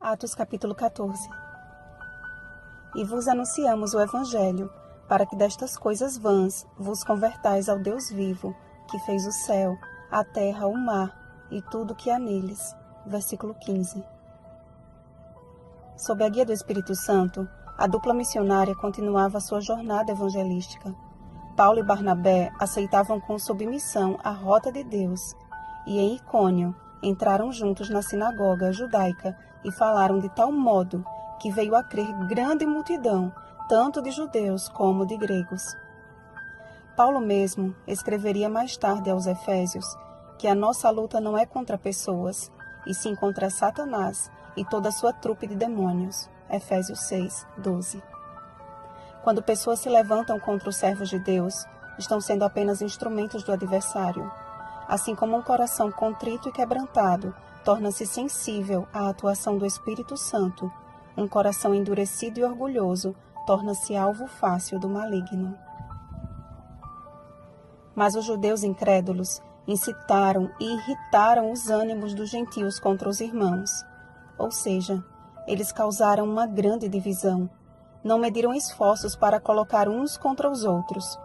Atos capítulo 14. E vos anunciamos o Evangelho, para que destas coisas vãs vos convertais ao Deus vivo, que fez o céu, a terra, o mar e tudo que há neles. Versículo 15. Sob a guia do Espírito Santo, a dupla missionária continuava a sua jornada evangelística. Paulo e Barnabé aceitavam com submissão a rota de Deus, e em Icônio entraram juntos na sinagoga judaica e falaram de tal modo que veio a crer grande multidão, tanto de judeus como de gregos. Paulo mesmo escreveria mais tarde aos Efésios que a nossa luta não é contra pessoas, e sim contra Satanás e toda a sua trupe de demônios. Efésios 6, 12. Quando pessoas se levantam contra os servos de Deus, estão sendo apenas instrumentos do adversário. Assim como um coração contrito e quebrantado torna-se sensível à atuação do Espírito Santo, um coração endurecido e orgulhoso torna-se alvo fácil do maligno. Mas os judeus incrédulos incitaram e irritaram os ânimos dos gentios contra os irmãos. Ou seja, eles causaram uma grande divisão. Não mediram esforços para colocar uns contra os outros.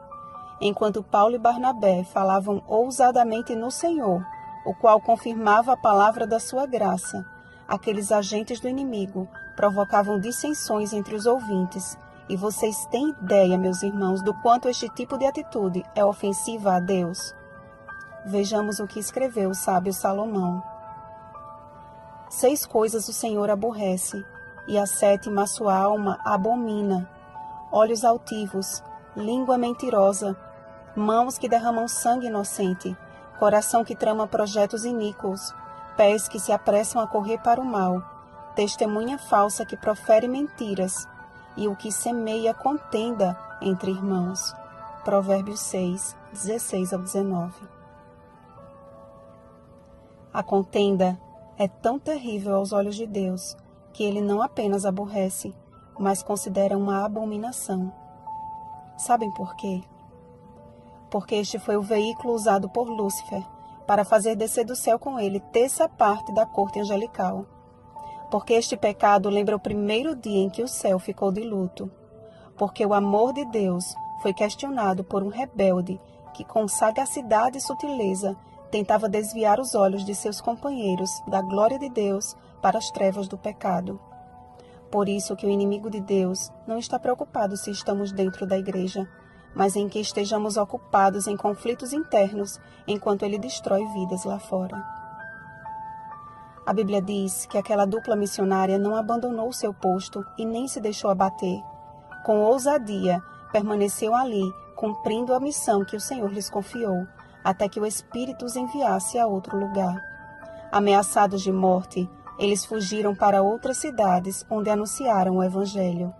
Enquanto Paulo e Barnabé falavam ousadamente no Senhor, o qual confirmava a palavra da sua graça, aqueles agentes do inimigo provocavam dissensões entre os ouvintes. E vocês têm ideia, meus irmãos, do quanto este tipo de atitude é ofensiva a Deus? Vejamos o que escreveu o sábio Salomão. 6 coisas o Senhor aborrece, e a 7ª a sua alma abomina: olhos altivos, língua mentirosa, mãos que derramam sangue inocente, coração que trama projetos iníquos, pés que se apressam a correr para o mal, testemunha falsa que profere mentiras, e o que semeia contenda entre irmãos. Provérbios 6, 16 ao 19. A contenda é tão terrível aos olhos de Deus que ele não apenas aborrece, mas considera uma abominação. Sabem por quê? Porque este foi o veículo usado por Lúcifer para fazer descer do céu com ele terça parte da corte angelical. Porque este pecado lembra o primeiro dia em que o céu ficou de luto. Porque o amor de Deus foi questionado por um rebelde que, com sagacidade e sutileza, tentava desviar os olhos de seus companheiros da glória de Deus para as trevas do pecado. Por isso que o inimigo de Deus não está preocupado se estamos dentro da igreja, mas em que estejamos ocupados em conflitos internos enquanto ele destrói vidas lá fora. A Bíblia diz que aquela dupla missionária não abandonou seu posto e nem se deixou abater. Com ousadia, permaneceu ali, cumprindo a missão que o Senhor lhes confiou, até que o Espírito os enviasse a outro lugar. Ameaçados de morte, eles fugiram para outras cidades onde anunciaram o Evangelho.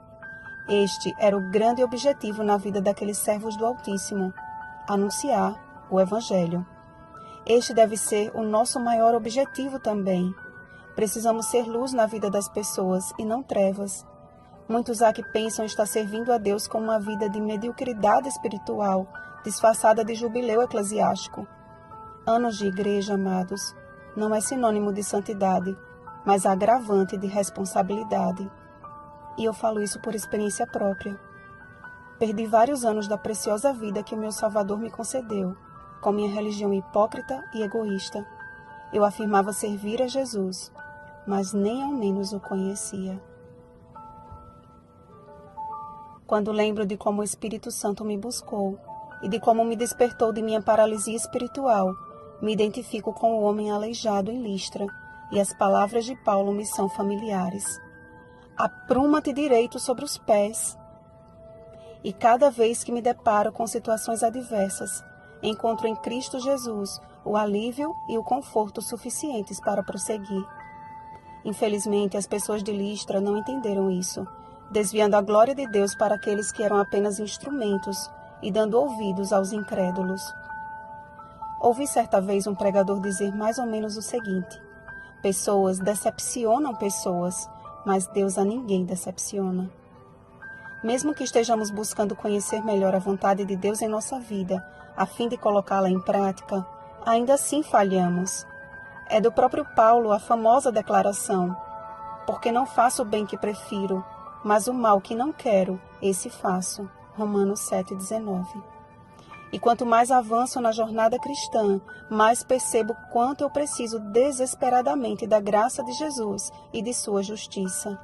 Este era o grande objetivo na vida daqueles servos do Altíssimo: anunciar o Evangelho. Este deve ser o nosso maior objetivo também. Precisamos ser luz na vida das pessoas e não trevas. Muitos há que pensam estar servindo a Deus com uma vida de mediocridade espiritual, disfarçada de jubileu eclesiástico. Anos de igreja, amados, não é sinônimo de santidade, mas agravante de responsabilidade. E eu falo isso por experiência própria. Perdi vários anos da preciosa vida que o meu Salvador me concedeu, com minha religião hipócrita e egoísta. Eu afirmava servir a Jesus, mas nem ao menos o conhecia. Quando lembro de como o Espírito Santo me buscou e de como me despertou de minha paralisia espiritual, me identifico com o homem aleijado em Listra, e as palavras de Paulo me são familiares. Apruma-te direito sobre os pés. E cada vez que me deparo com situações adversas, encontro em Cristo Jesus o alívio e o conforto suficientes para prosseguir. Infelizmente, as pessoas de Listra não entenderam isso, desviando a glória de Deus para aqueles que eram apenas instrumentos e dando ouvidos aos incrédulos. Ouvi certa vez um pregador dizer mais ou menos o seguinte: pessoas decepcionam pessoas, mas Deus a ninguém decepciona. Mesmo que estejamos buscando conhecer melhor a vontade de Deus em nossa vida, a fim de colocá-la em prática, ainda assim falhamos. É do próprio Paulo a famosa declaração: Porque não faço o bem que prefiro, mas o mal que não quero, esse faço. Romanos 7,19. E quanto mais avanço na jornada cristã, mais percebo quanto eu preciso desesperadamente da graça de Jesus e de sua justiça.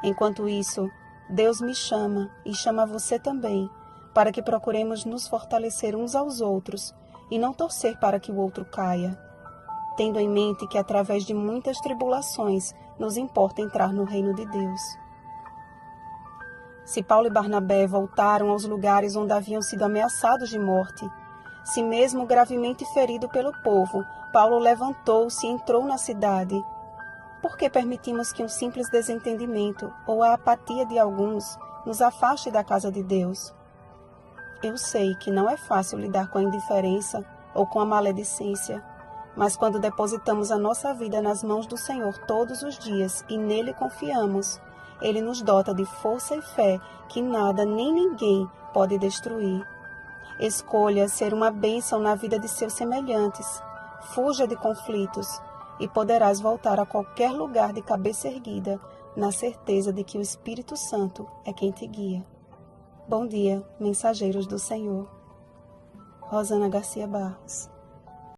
Enquanto isso, Deus me chama e chama você também, para que procuremos nos fortalecer uns aos outros e não torcer para que o outro caia, tendo em mente que através de muitas tribulações nos importa entrar no reino de Deus. Se Paulo e Barnabé voltaram aos lugares onde haviam sido ameaçados de morte, se mesmo gravemente ferido pelo povo, Paulo levantou-se e entrou na cidade, por que permitimos que um simples desentendimento ou a apatia de alguns nos afaste da casa de Deus? Eu sei que não é fácil lidar com a indiferença ou com a maledicência, mas quando depositamos a nossa vida nas mãos do Senhor todos os dias e nele confiamos, Ele nos dota de força e fé que nada nem ninguém pode destruir. Escolha ser uma bênção na vida de seus semelhantes. Fuja de conflitos e poderás voltar a qualquer lugar de cabeça erguida, na certeza de que o Espírito Santo é quem te guia. Bom dia, mensageiros do Senhor. Rosana Garcia Barros.